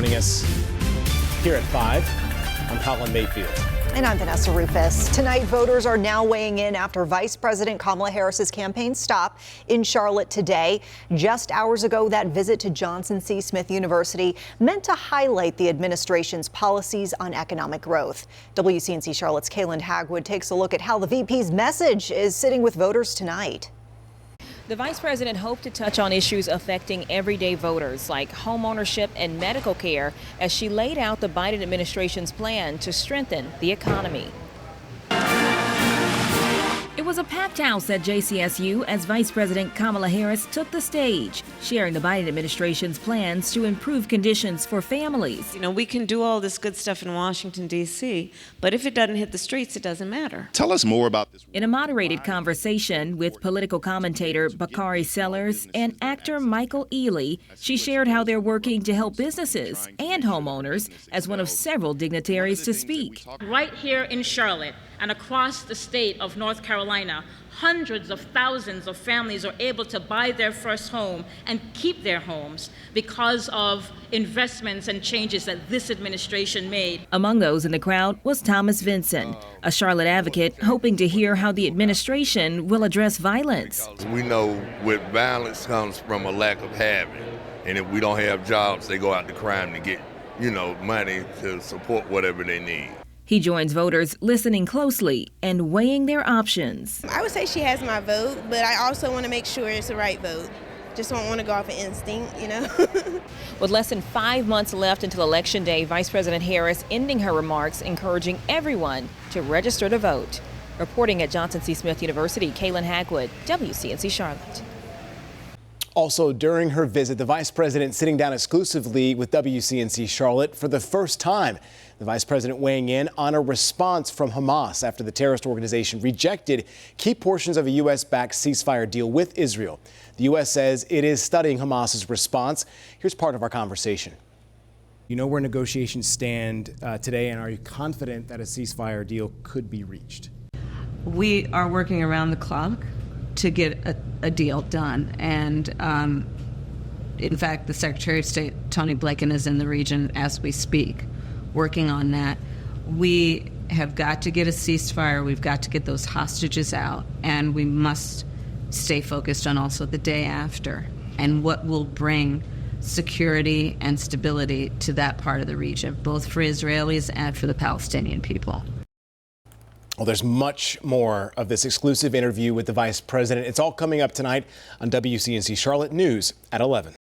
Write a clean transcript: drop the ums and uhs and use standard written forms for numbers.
Joining us here at 5, I'm Colin Mayfield. And I'm Vanessa Rufus. Tonight, voters are now weighing in after Vice President Kamala Harris's campaign stop in Charlotte today. Just hours ago, that visit to Johnson C. Smith University meant to highlight the administration's policies on economic growth. WCNC Charlotte's Kaylin Hagwood takes a look at how the VP's message is sitting with voters tonight. The vice president hoped to touch on issues affecting everyday voters like home ownership and medical care as she laid out the Biden administration's plan to strengthen the economy. It was a packed house at JCSU as Vice President Kamala Harris took the stage, sharing the Biden administration's plans to improve conditions for families. You know, we can do all this good stuff in Washington, D.C., but if it doesn't hit the streets, it doesn't matter. Tell us more about this. In a moderated conversation with political commentator Bakari Sellers and actor Michael Ealy, she shared how they're working to help businesses and homeowners as one of several dignitaries to speak. Right here in Charlotte and across the state of North Carolina, hundreds of thousands of families are able to buy their first home and keep their homes because of investments and changes that this administration made. Among those in the crowd was Thomas Vinson, a Charlotte advocate hoping to hear how the administration will address violence. We know with violence comes from a lack of having, and if we don't have jobs, they go out to crime to get, money to support whatever they need. He joins voters listening closely and weighing their options. I would say she has my vote, but I also want to make sure it's the right vote. Just don't want to go off of instinct, With less than 5 months left until Election Day, Vice President Harris ending her remarks encouraging everyone to register to vote. Reporting at Johnson C. Smith University, Kaylin Hagwood, WCNC Charlotte. Also, during her visit, the vice president sitting down exclusively with WCNC Charlotte for the first time. The vice president weighing in on a response from Hamas after the terrorist organization rejected key portions of a U.S.-backed ceasefire deal with Israel. The U.S. says it is studying Hamas's response. Here's part of our conversation. You know where negotiations stand today, and are you confident that a ceasefire deal could be reached? We are working around the clock to get a deal done. And in fact, the Secretary of State, Tony Blinken, is in the region as we speak, working on that. We have got to get a ceasefire. We've got to get those hostages out. And we must stay focused on also the day after and what will bring security and stability to that part of the region, both for Israelis and for the Palestinian people. Well, there's much more of this exclusive interview with the vice president. It's all coming up tonight on WCNC Charlotte News at 11.